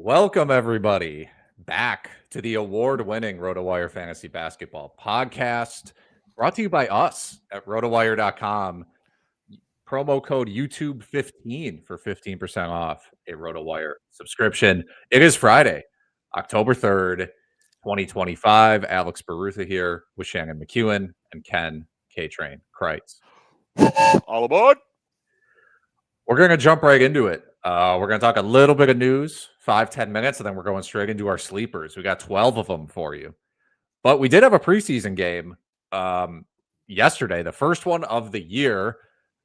Welcome, everybody, back to the award-winning RotoWire Fantasy Basketball Podcast, brought to you by us at RotoWire.com. Promo code YouTube15 for 15% off a RotoWire subscription. It is Friday, October 3rd, 2025. Alex Barutha here with Shannon McEwen and Ken K-Train Kreitz. All aboard. We're going to jump right into it. We're going to talk a little bit of news, 5-10 minutes, and then we're going straight into our sleepers. We got 12 of them for you. But we did have a preseason game yesterday, the first one of the year.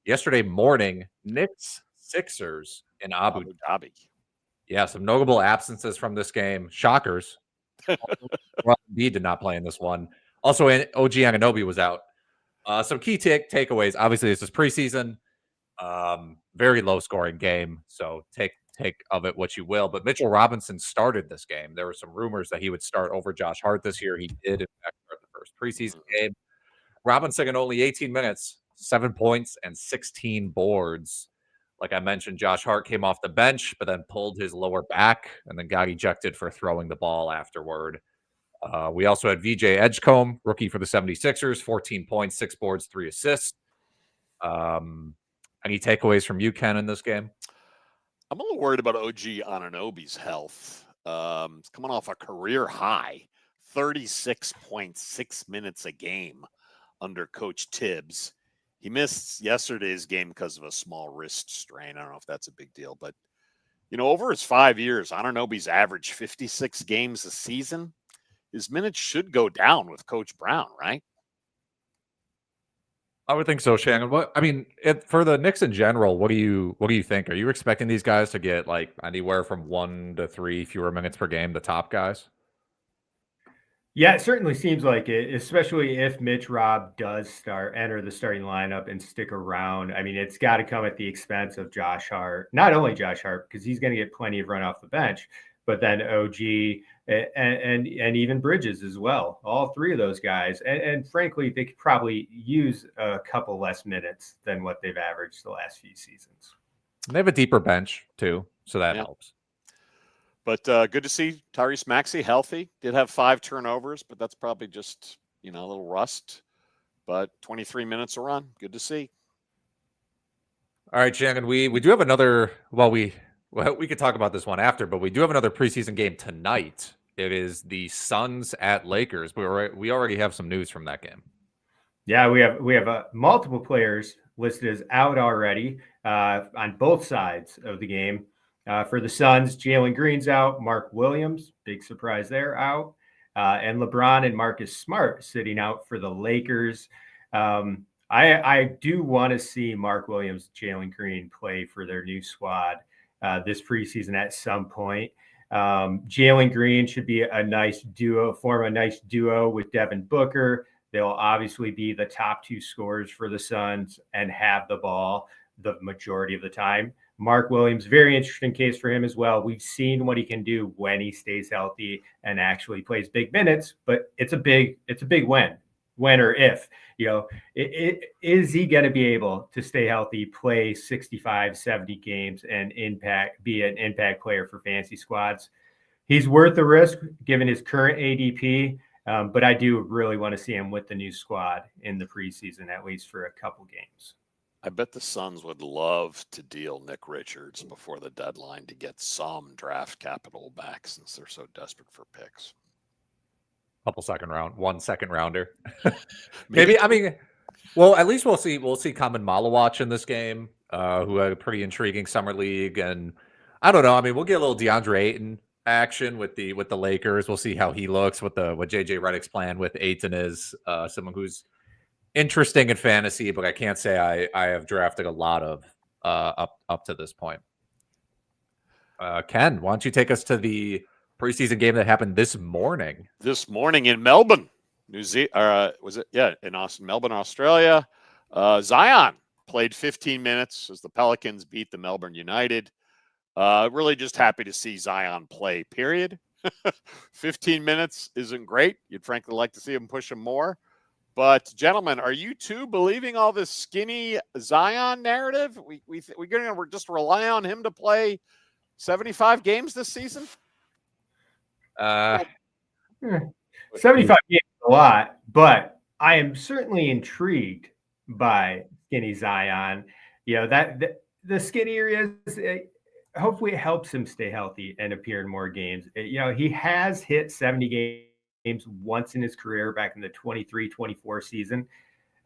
Yesterday morning, Knicks Sixers in Abu Dhabi. Yeah, some notable absences from this game. Shockers. Embiid did not play in this one. Also, OG Anunoby was out. Some key takeaways. Obviously, this is preseason. Very low scoring game, so take of it what you will. But Mitchell Robinson started this game. There were some rumors that he would start over Josh Hart this year. He did, in fact, start the first preseason game. Robinson in only 18 minutes, 7 points and 16 boards. Like I mentioned, Josh Hart came off the bench, but then pulled his lower back and then got ejected for throwing the ball afterward. We also had VJ Edgecombe, rookie for the 76ers, 14 points, 6 boards, 3 assists. Any takeaways from you, Ken, in this game? I'm a little worried about OG Anunoby's health. He's coming off a career high, 36.6 minutes a game under Coach Tibbs. He missed yesterday's game because of a small wrist strain. I don't know if that's a big deal, but over his 5 years, Anunoby's averaged 56 games a season. His minutes should go down with Coach Brown, right? I would think so, Shannon. For the Knicks in general, what do you think? Are you expecting these guys to get like anywhere from 1 to 3 fewer minutes per game, the top guys? Yeah, it certainly seems like it, especially if Mitch Rob does enter the starting lineup and stick around. I mean, it's got to come at the expense of Josh Hart. Not only Josh Hart, because he's going to get plenty of run off the bench, but then OG and even Bridges as well. All three of those guys. And frankly, they could probably use a couple less minutes than what they've averaged the last few seasons. They have a deeper bench, too, so that helps. But good to see Tyrese Maxey healthy. Did have 5 turnovers, but that's probably just, a little rust. But 23 minutes a run. Good to see. All right, Shannon, we do have another – we could talk about this one after, but we do have another preseason game tonight. It is the Suns at Lakers. We already have some news from that game. Yeah, we have multiple players listed as out already on both sides of the game. For the Suns, Jalen Green's out, Mark Williams, big surprise there, out, and LeBron and Marcus Smart sitting out for the Lakers. I do want to see Mark Williams, Jalen Green play for their new squad this preseason at some point. Jalen Green should be form a nice duo with Devin Booker. They'll obviously be the top 2 scorers for the Suns and have the ball the majority of the time. Mark Williams, very interesting case for him as well. We've seen what he can do when he stays healthy and actually plays big minutes, but it's a big when or if. Is he going to be able to stay healthy, play 65, 70 games and be an impact player for fantasy squads? He's worth the risk given his current ADP, but I do really want to see him with the new squad in the preseason, at least for a couple games. I bet the Suns would love to deal Nick Richards before the deadline to get some draft capital back since they're so desperate for picks. One second rounder. Maybe. At least we'll see Common Malawach in this game, who had a pretty intriguing summer league. And I don't know. We'll get a little DeAndre Ayton action with the Lakers. We'll see how he looks, what JJ Redick's plan with Ayton is. Someone who's interesting in fantasy, but I can't say I have drafted a lot of up to this point. Ken, why don't you take us to the preseason game that happened this morning? This morning in Melbourne, in Melbourne, Australia. Zion played 15 minutes as the Pelicans beat the Melbourne United. Really just happy to see Zion play, period. 15 minutes isn't great. You'd frankly like to see him push him more. But, gentlemen, are you too believing all this skinny Zion narrative? We're going to just rely on him to play 75 games this season? Uh, 75 games is a lot, but I am certainly intrigued by skinny Zion. That the skinnier he is, hopefully it helps him stay healthy and appear in more games. He has hit 70 games once in his career back in the 23-24 season,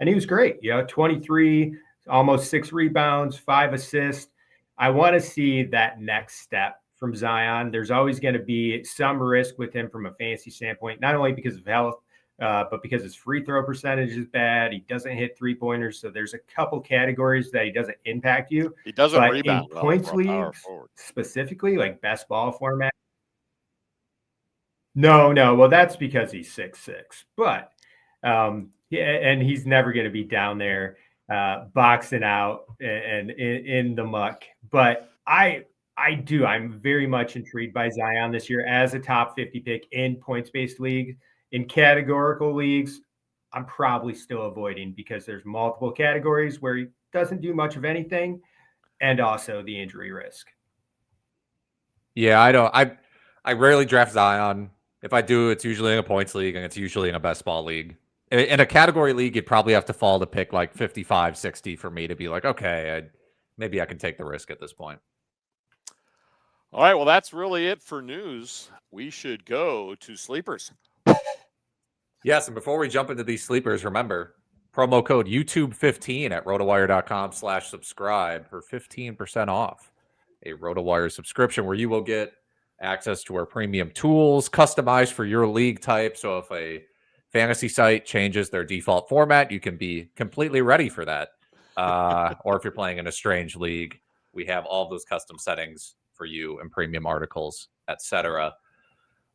and he was great. 23, almost 6 rebounds, 5 assists. I want to see that next step from Zion. There's always going to be some risk with him from a fantasy standpoint, not only because of health, but because his free throw percentage is bad. He doesn't hit 3-pointers. So there's a couple categories that he doesn't impact you. He doesn't but rebound in points leagues, forward. Specifically like best ball format. No. Well, that's because he's 6'6", but and he's never going to be down there boxing out and in the muck. But I'm very much intrigued by Zion this year as a top 50 pick in points-based league. In categorical leagues, I'm probably still avoiding because there's multiple categories where he doesn't do much of anything, and also the injury risk. Yeah, I rarely draft Zion. If I do, it's usually in a points league, and it's usually in a best ball league. In a category league, you'd probably have to fall to pick like 55, 60 for me to be like, okay, maybe I can take the risk at this point. All right, well, that's really it for news. We should go to sleepers. Yes, and before we jump into these sleepers, remember, promo code YouTube15 at rotowire.com/subscribe for 15% off a RotoWire subscription where you will get access to our premium tools customized for your league type. So if a fantasy site changes their default format, you can be completely ready for that. Or if you're playing in a strange league, we have all of those custom settings for you and premium articles, etc.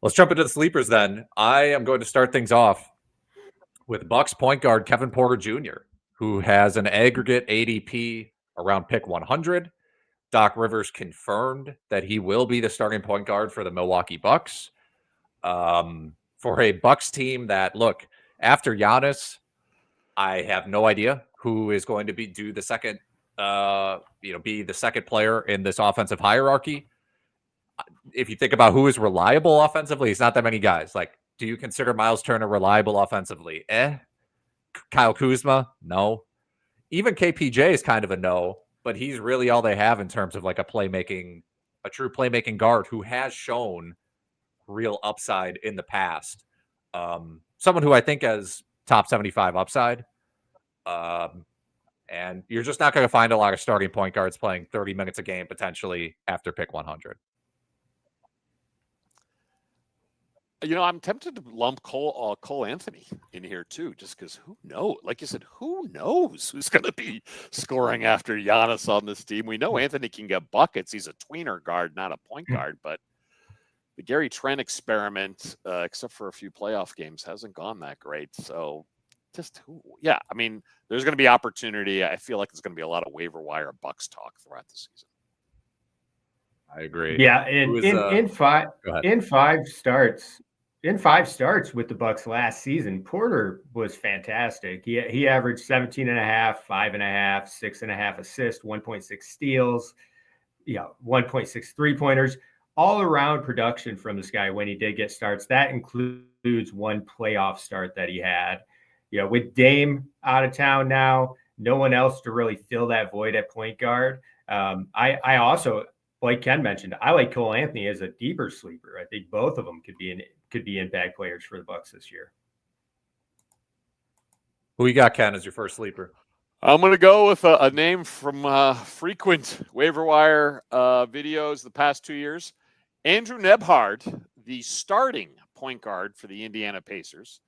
Let's jump into the sleepers then. I am going to start things off with Bucks point guard Kevin Porter Jr., who has an aggregate ADP around pick 100. Doc Rivers confirmed that he will be the starting point guard for the Milwaukee Bucks. For a Bucks team that, look, after Giannis, I have no idea who is going to be the second player in this offensive hierarchy. If you think about who is reliable offensively, it's not that many guys. Like, do you consider Miles Turner reliable offensively? Kyle Kuzma? No. Even KPJ is kind of a no, but he's really all they have in terms of like a true playmaking guard who has shown real upside in the past. Someone who I think has top 75 upside. And you're just not going to find a lot of starting point guards playing 30 minutes a game potentially after pick 100. I'm tempted to lump Cole Anthony in here too, just because who knows? Like you said, who knows who's going to be scoring after Giannis on this team? We know Anthony can get buckets. He's a tweener guard, not a point guard. But the Gary Trent experiment, except for a few playoff games, hasn't gone that great. So there's going to be opportunity. I feel like there's going to be a lot of waiver wire Bucks talk throughout the season. I agree. Yeah, in five starts with the Bucks last season, Porter was fantastic. He averaged 17.5, 5.5, 6.5 assists, 1.6 steals, 1.6 3-pointers, all around production from this guy when he did get starts. That includes one playoff start that he had. With Dame out of town now, no one else to really fill that void at point guard. I also, like Ken mentioned, I like Cole Anthony as a deeper sleeper. I think both of them could be impact players for the Bucks this year. Who you got, Ken, as your first sleeper? I'm going to go with a name from frequent waiver wire videos the past 2 years. Andrew Nembhard, the starting point guard for the Indiana Pacers.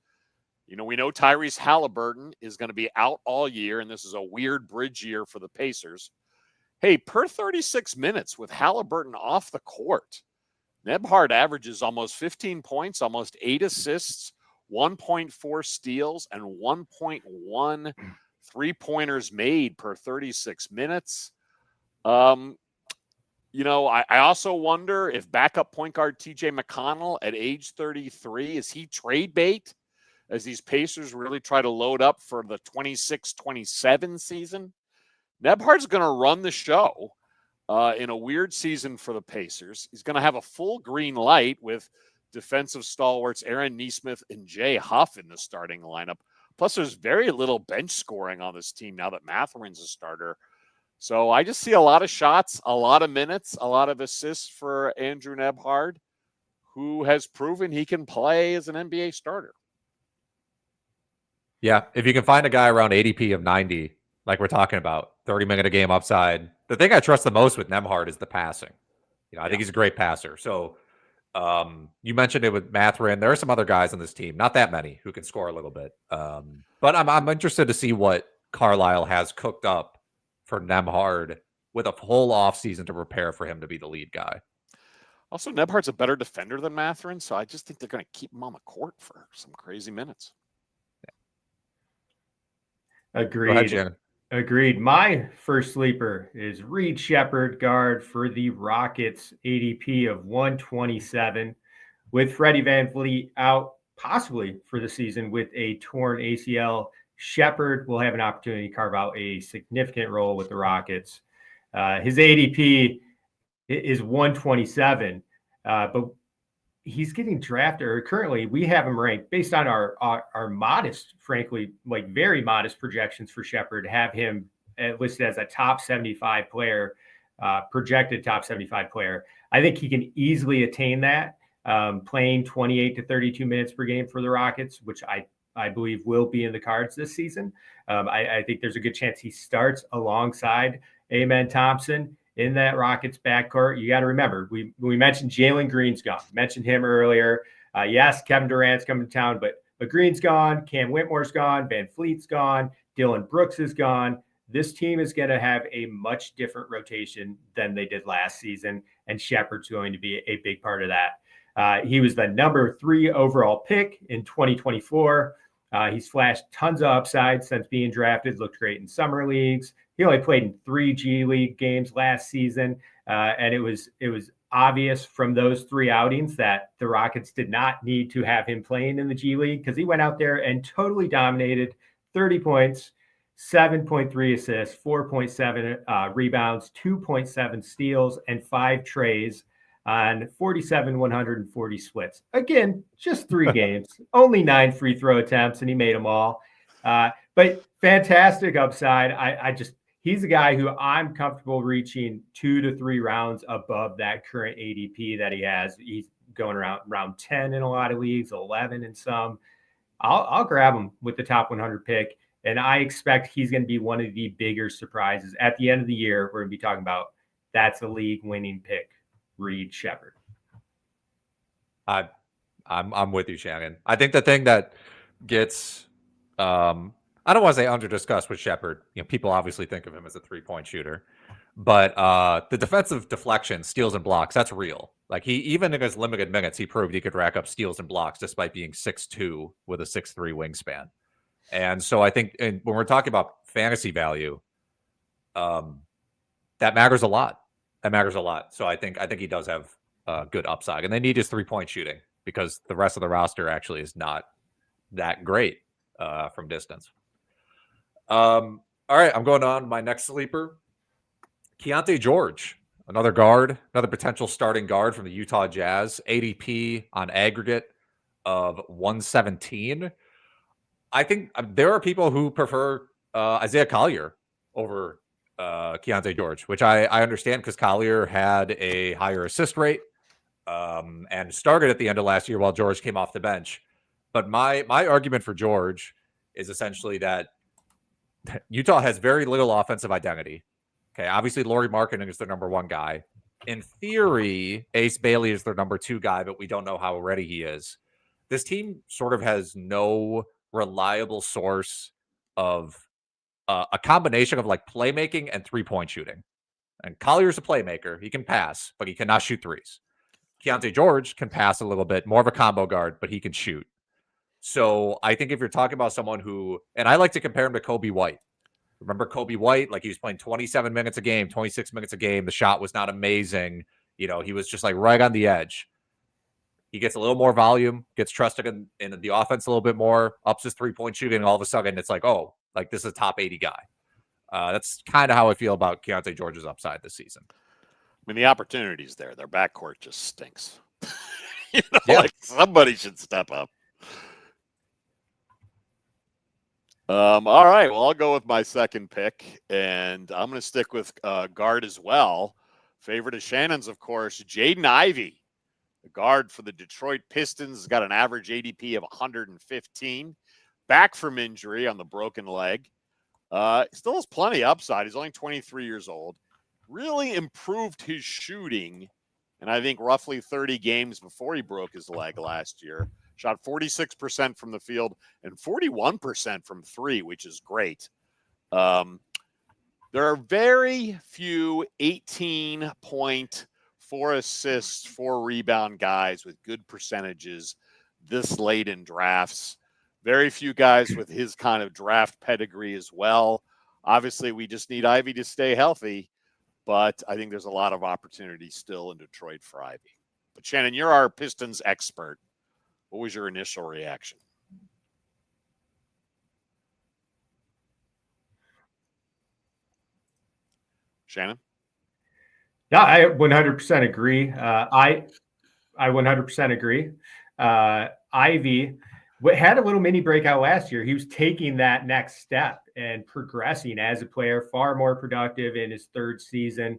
We know Tyrese Halliburton is going to be out all year, and this is a weird bridge year for the Pacers. Hey, per 36 minutes with Halliburton off the court, Nembhard averages almost 15 points, almost 8 assists, 1.4 steals, and 1.1 3-pointers made per 36 minutes. I also wonder if backup point guard TJ McConnell at age 33, is he trade bait as these Pacers really try to load up for the 26-27 season? Nembhard's going to run the show in a weird season for the Pacers. He's going to have a full green light with defensive stalwarts, Aaron Nesmith and Jay Huff in the starting lineup. Plus, there's very little bench scoring on this team now that Matherin's a starter. So I just see a lot of shots, a lot of minutes, a lot of assists for Andrew Nembhard, who has proven he can play as an NBA starter. Yeah, if you can find a guy around ADP of 90, like we're talking about, 30-minute a game upside. The thing I trust the most with Nembhard is the passing. I think he's a great passer. So you mentioned it with Mathurin. There are some other guys on this team, not that many, who can score a little bit. But I'm interested to see what Carlisle has cooked up for Nembhard with a whole offseason to prepare for him to be the lead guy. Also, Nembhard's a better defender than Mathurin, so I just think they're going to keep him on the court for some crazy minutes. Agreed. Agreed. My first sleeper is Reed Sheppard, guard for the Rockets, ADP of 127. With Freddie VanVleet out possibly for the season with a torn ACL, Sheppard will have an opportunity to carve out a significant role with the Rockets. His ADP is 127, but he's getting drafted, or currently we have him ranked based on our modest, frankly, like very modest projections for Sheppard, have him listed as a top 75 player, projected top 75 player. I think he can easily attain that, playing 28 to 32 minutes per game for the Rockets, which I believe will be in the cards this season. I think there's a good chance he starts alongside Amen Thompson in that Rockets backcourt. You got to remember, we mentioned Jalen Green's gone. Mentioned him earlier. Yes, Kevin Durant's coming to town, but Green's gone. Cam Whitmore's gone. VanVleet's gone. Dylan Brooks is gone. This team is going to have a much different rotation than they did last season, and Sheppard's going to be a big part of that. He was the number 3 overall pick in 2024. He's flashed tons of upside since being drafted, looked great in summer leagues. He only played in 3 G League games last season, and it was obvious from those 3 outings that the Rockets did not need to have him playing in the G League, because he went out there and totally dominated. 30 points, 7.3 assists, 4.7 rebounds, 2.7 steals, and 5 trays on 47 140 splits. Again, just 3 games, only 9 free throw attempts, and he made them all. But fantastic upside. He's a guy who I'm comfortable reaching 2 to 3 rounds above that current ADP that he has. He's going around round 10 in a lot of leagues, 11 in some. I'll grab him with the top 100 pick, and I expect he's going to be one of the bigger surprises at the end of the year. We're going to be talking about that's a league-winning pick, Reed Sheppard. I'm with you, Shannon. I think the thing that gets I don't want to say under-discussed with Sheppard. People obviously think of him as a 3-point shooter, but the defensive deflection, steals and blocks, that's real. Like, he, even in his limited minutes, he proved he could rack up steals and blocks despite being 6'2" with a 6'3" wingspan. And so I think, when we're talking about fantasy value, that matters a lot. That matters a lot. So I think he does have good upside, and they need his 3-point shooting because the rest of the roster actually is not that great from distance. All right, I'm going on my next sleeper. Keyonte George, another guard, another potential starting guard from the Utah Jazz. ADP on aggregate of 117. I think there are people who prefer Isaiah Collier over Keyonte George, which I understand, because Collier had a higher assist rate and started at the end of last year while George came off the bench. But my argument for George is essentially that Utah has very little offensive identity. Okay, obviously Lauri Markkanen is their number 1 guy. In theory, Ace Bailey is their number 2 guy, but we don't know how ready he is. This team sort of has no reliable source of a combination of like playmaking and 3-point shooting. And Collier's a playmaker. He can pass, but he cannot shoot threes. Keyonte George can pass a little bit, more of a combo guard, but he can shoot. So I think if you're talking about someone who, and I like to compare him to Kobe White. Remember Kobe White? Like, he was playing 27 minutes a game, 26 minutes a game. The shot was not amazing. He was just like right on the edge. He gets a little more volume, gets trusted in the offense a little bit more, ups his 3-point shooting, and all of a sudden it's like, oh, like this is a top 80 guy. That's kind of how I feel about Keyonte George's upside this season. I mean, the opportunity's there. Their backcourt just stinks. Like somebody should step up. All right, well, I'll go with my second pick, and I'm going to stick with guard as well. Favorite of Shannon's, of course, Jaden Ivey, the guard for the Detroit Pistons, has got an average ADP of 115. Back from injury on the broken leg. Still has plenty of upside. He's only 23 years old. Really improved his shooting, and I think roughly 30 games before he broke his leg last year. Shot 46% from the field and 41% from three, which is great. There are very few 18-point, 4 assists, 4 rebound guys with good percentages this late in drafts. Very few guys with his kind of draft pedigree as well. Obviously, we just need Ivey to stay healthy, but I think there's a lot of opportunity still in Detroit for Ivey. But Shannon, you're our Pistons expert. What was your initial reaction? Shannon? No, I 100% agree. I 100% agree. Ivey had a little mini breakout last year. He was taking that next step and progressing as a player, far more productive in his third season.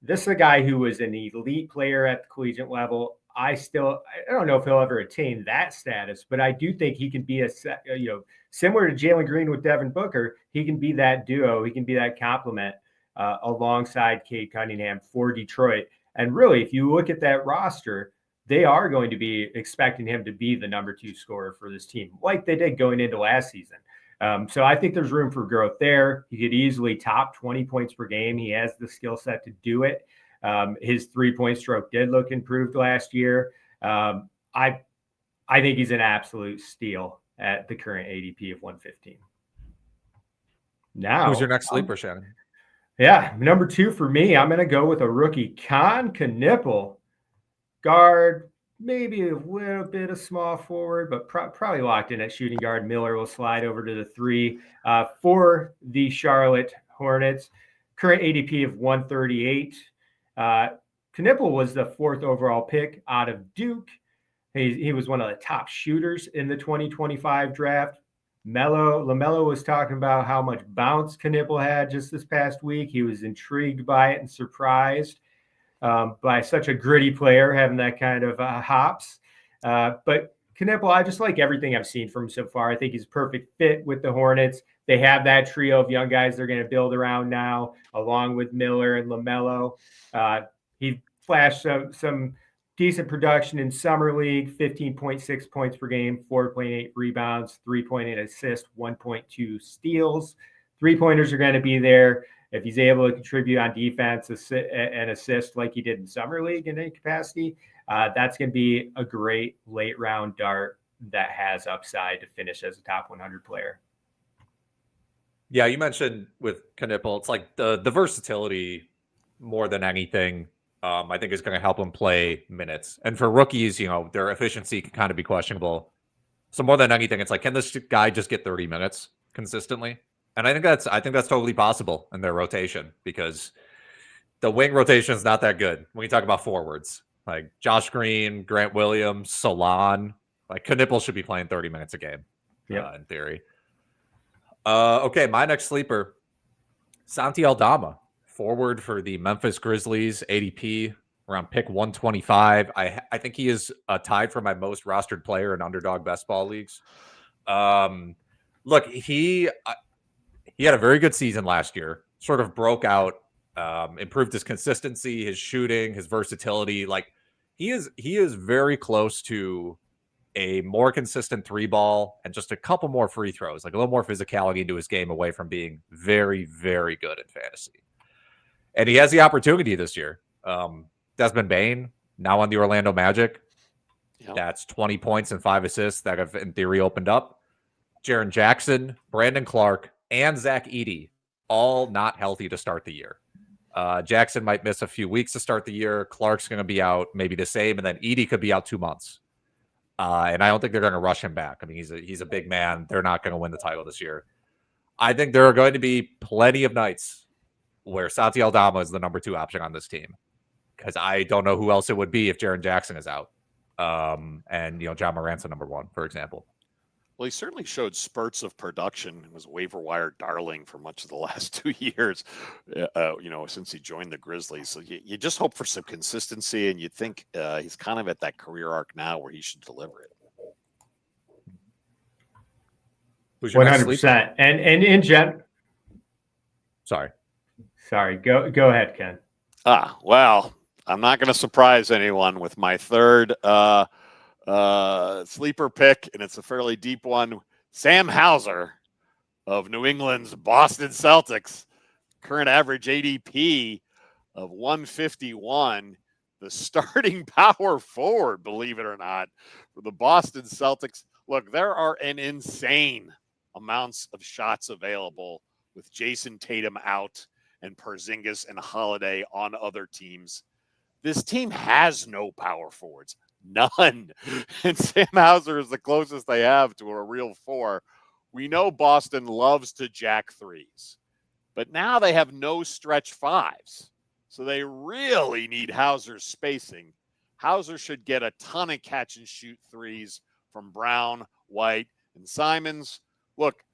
This is a guy who was an elite player at the collegiate level. I don't know if he'll ever attain that status, but I do think he can be similar to Jalen Green with Devin Booker. He can be that duo. He can be that complement alongside Cade Cunningham for Detroit. And really, if you look at that roster, they are going to be expecting him to be the number 2 scorer for this team, like they did going into last season. So I think there's room for growth there. He could easily top 20 points per game. He has the skill set to do it. His 3-point stroke did look improved last year. I think he's an absolute steal at the current ADP of 115. Now, who's your next sleeper, Shannon? Yeah, number 2 for me, I'm going to go with a rookie, Kon Knueppel, guard, maybe a little bit of small forward, but probably locked in at shooting guard. Miller will slide over to the 3 for the Charlotte Hornets. Current ADP of 138. Knueppel was the 4th overall pick out of Duke. He was one of the top shooters in the 2025 draft. LaMelo was talking about how much bounce Knueppel had just this past week. He was intrigued by it and surprised by such a gritty player having that kind of hops. But Knueppel, I just like everything I've seen from him so far. I think he's a perfect fit with the Hornets. They have that trio of young guys they're going to build around now, along with Miller and LaMelo. He flashed some decent production in Summer League, 15.6 points per game, 4.8 rebounds, 3.8 assists, 1.2 steals. 3-pointers are going to be there. If he's able to contribute on defense and assist like he did in Summer League in any capacity, that's going to be a great late-round dart that has upside to finish as a top 100 player. Yeah, you mentioned with Knueppel, it's like the versatility more than anything. I think is going to help him play minutes. And for rookies, their efficiency can kind of be questionable. So more than anything, it's like, can this guy just get 30 minutes consistently? And I think that's totally possible in their rotation, because the wing rotation is not that good when you talk about forwards. Like Josh Green, Grant Williams, Solon, like Knueppel should be playing 30 minutes a game, in theory. Okay, my next sleeper, Santi Aldama, forward for the Memphis Grizzlies, ADP around pick 125. I think he is tied for my most rostered player in underdog best ball leagues. Look, he had a very good season last year, sort of broke out, improved his consistency, his shooting, his versatility. Like he is very close to a more consistent 3-ball and just a couple more free throws, like a little more physicality into his game away from being very, very good in fantasy. And he has the opportunity this year. Desmond Bane, now on the Orlando Magic. Yep. That's 20 points and 5 assists that have, in theory, opened up. Jaren Jackson, Brandon Clark, and Zach Edey, all not healthy to start the year. Jackson might miss a few weeks to start the year. Clark's going to be out maybe the same, and then Edey could be out 2 months. And I don't think they're going to rush him back. I mean, he's a big man. They're not going to win the title this year. I think there are going to be plenty of nights where Santi Aldama is the number 2 option on this team, because I don't know who else it would be if Jaren Jackson is out. And John Morant's a number one, for example. Well, he certainly showed spurts of production and was a waiver wire darling for much of the last 2 years, since he joined the Grizzlies. So you just hope for some consistency, and you think he's kind of at that career arc now where he should deliver it. 100%. And in gen. Sorry. Go ahead, Ken. Well, I'm not going to surprise anyone with my third sleeper pick, and it's a fairly deep one. Sam Hauser of New England's Boston Celtics, current average ADP of 151, the starting power forward, believe it or not, for the Boston Celtics. Look, there are an insane amounts of shots available with Jason Tatum out and Porzingis and Holiday on other teams. This team has no power forwards. None. And Sam Hauser is the closest they have to a real four. We know Boston loves to jack threes, but now they have no stretch fives. So they really need Hauser's spacing. Hauser should get a ton of catch and shoot threes from Brown, White, and Simons. Look,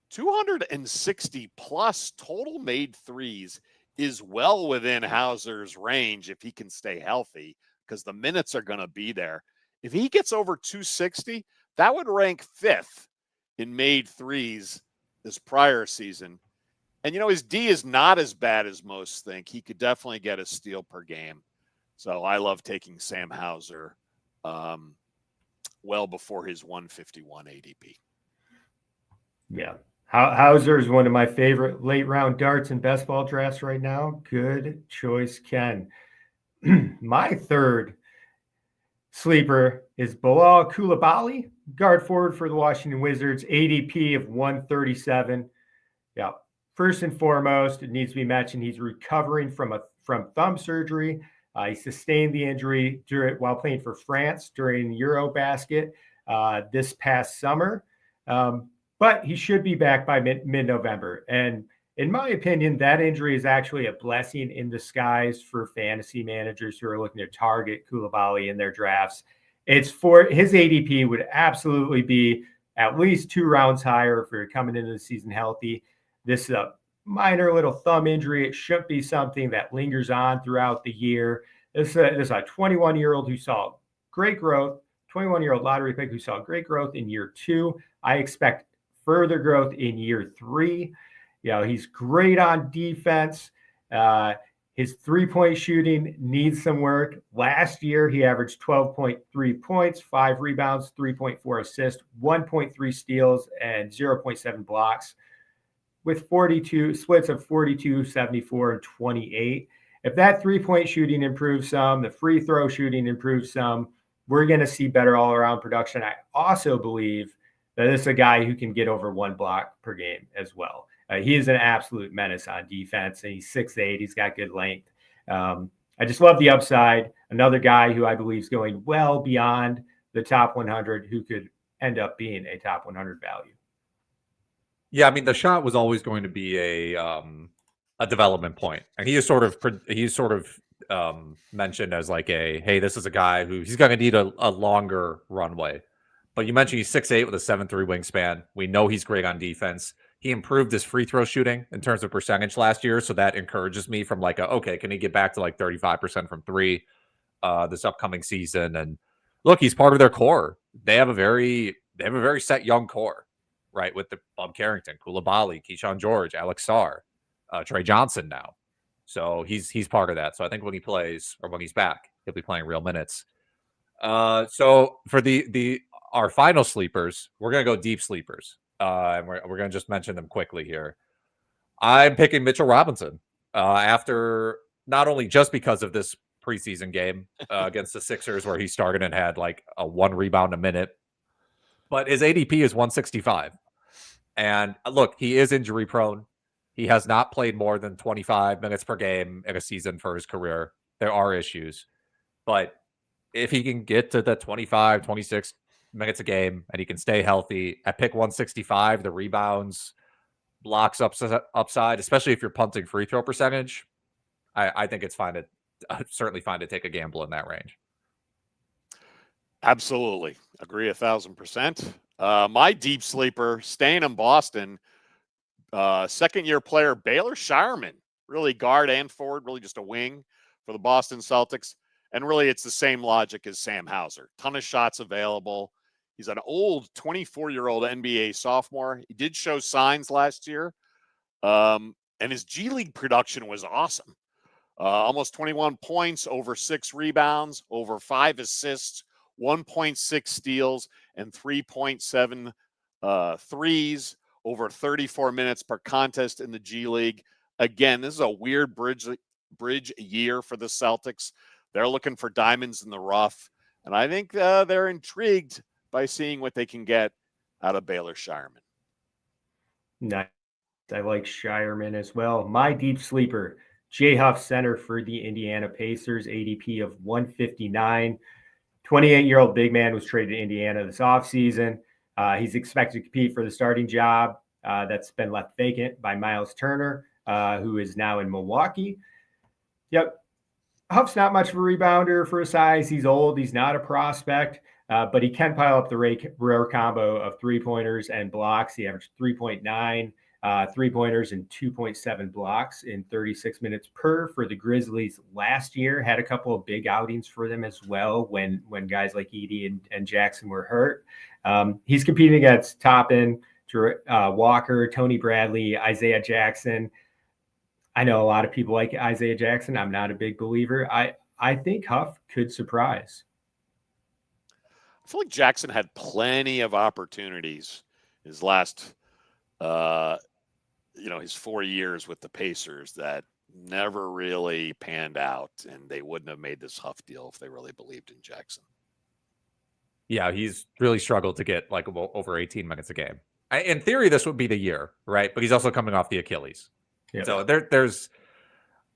260 plus total made threes is well within Hauser's range if he can stay healthy, because the minutes are going to be there. If he gets over 260, that would rank 5th in made threes this prior season. And, his D is not as bad as most think. He could definitely get a steal per game. So I love taking Sam Hauser well before his 151 ADP. Yeah. Hauser is one of my favorite late round darts in best ball drafts right now. Good choice, Ken. My third sleeper is Bilal Coulibaly, guard forward for the Washington Wizards, ADP of 137. Yeah. First and foremost, it needs to be mentioned he's recovering from thumb surgery. He sustained the injury while playing for France during Eurobasket this past summer. But he should be back by mid-November. And in my opinion, that injury is actually a blessing in disguise for fantasy managers who are looking to target Coulibaly in their drafts. It's for his ADP would absolutely be at least 2 rounds higher if you're coming into the season healthy. This is a minor little thumb injury. It shouldn't be something that lingers on throughout the year. This is a 21-year-old who saw great growth, 21-year-old lottery pick who saw great growth in year 2. I expect further growth in year 3. He's great on defense. His 3-point shooting needs some work. Last year, he averaged 12.3 points, 5 rebounds, 3.4 assists, 1.3 steals, and 0.7 blocks, with 42 splits of 42, 74, and 28. If that 3-point shooting improves some, the free throw shooting improves some, we're going to see better all-around production. I also believe that this is a guy who can get over 1 block per game as well. He is an absolute menace on defense, and he's 6'8". He's got good length. I just love the upside. Another guy who I believe is going well beyond the top 100, who could end up being a top 100 value. Yeah, I mean, the shot was always going to be a development point, and he is sort of mentioned as like hey, this is a guy who he's going to need a longer runway. But you mentioned he's 6'8" with a 7'3" wingspan. We know he's great on defense. He improved his free throw shooting in terms of percentage last year, so that encourages me from okay, can he get back to 35% from 3 this upcoming season? And look, he's part of their core. They have a very set young core, right? With the Bob Carrington, Coulibaly, Keyshawn George, Alex Sarr, Trey Johnson now. So he's part of that. So I think when he plays or when he's back, he'll be playing real minutes. So for our final sleepers, we're gonna go deep sleepers. And we're going to just mention them quickly here. I'm picking Mitchell Robinson after not only just because of this preseason game against the Sixers where he started and had a 1 rebound a minute, but his ADP is 165. And look, he is injury prone. He has not played more than 25 minutes per game in a season for his career. There are issues, but if he can get to the 25, 26 minutes a game and he can stay healthy at pick 165, the rebounds, blocks upside, especially if you're punting free throw percentage, I think it's certainly fine to take a gamble in that range. Absolutely. Agree 1,000%. My deep sleeper, staying in Boston, second-year player Baylor Scheierman, really guard and forward, really just a wing for the Boston Celtics. And really, it's the same logic as Sam Hauser. Ton of shots available. He's an old 24-year-old NBA sophomore. He did show signs last year. And his G League production was awesome. Almost 21 points, over 6 rebounds, over 5 assists, 1.6 steals, and 3.7 threes, over 34 minutes per contest in the G League. Again, this is a weird bridge year for the Celtics. They're looking for diamonds in the rough, and I think they're intrigued by seeing what they can get out of Baylor Scheierman. Nice. I like Scheierman as well. My deep sleeper, J. Huff, center for the Indiana Pacers, ADP of 159. 28-year-old big man was traded to Indiana this offseason. He's expected to compete for the starting job that's been left vacant by Miles Turner, who is now in Milwaukee. Yep. Huff's not much of a rebounder for his size. He's old. He's not a prospect, but he can pile up the rare combo of three-pointers and blocks. He averaged 3.9 3-pointers and 2.7 blocks in 36 minutes per for the Grizzlies last year. Had a couple of big outings for them as well when guys like Edey and Jackson were hurt. He's competing against Toppin, Walker, Tony Bradley, Isaiah Jackson. I know a lot of people like Isaiah Jackson. I'm not a big believer. I think Huff could surprise. I feel like Jackson had plenty of opportunities his last his 4 years with the Pacers that never really panned out, and they wouldn't have made this Huff deal if they really believed in Jackson. Yeah, he's really struggled to get like over 18 minutes a game. In theory, this would be the year, right? But he's also coming off the Achilles. Yeah. So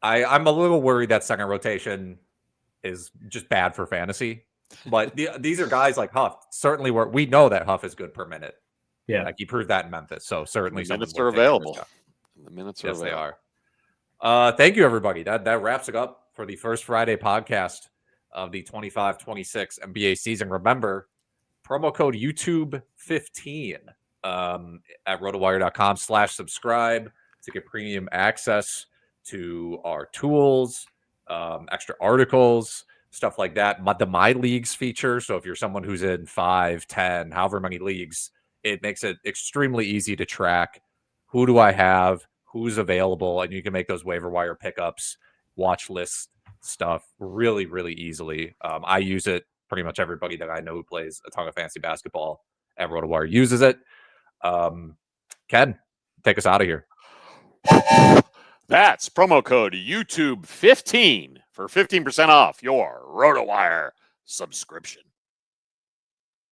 I'm a little worried that second rotation is just bad for fantasy. But these are guys like Huff. Certainly, we know that Huff is good per minute. Yeah, like he proved that in Memphis. So certainly, the minutes are available. The minutes are yes, available. They are. Thank you, everybody. That wraps it up for the first Friday podcast of the 25-26 NBA season. Remember, promo code YouTube15 at rotowire.com/subscribe to get premium access to our tools, extra articles, stuff like that. The My Leagues feature. So if you're someone who's in 5, 10, however many leagues, it makes it extremely easy to track who do I have, who's available, and you can make those waiver wire pickups, watch list stuff really, really easily. I use it. Pretty much everybody that I know who plays a ton of fantasy basketball at RotoWire uses it. Ken, take us out of here. That's promo code YouTube15 for 15% off your RotoWire subscription.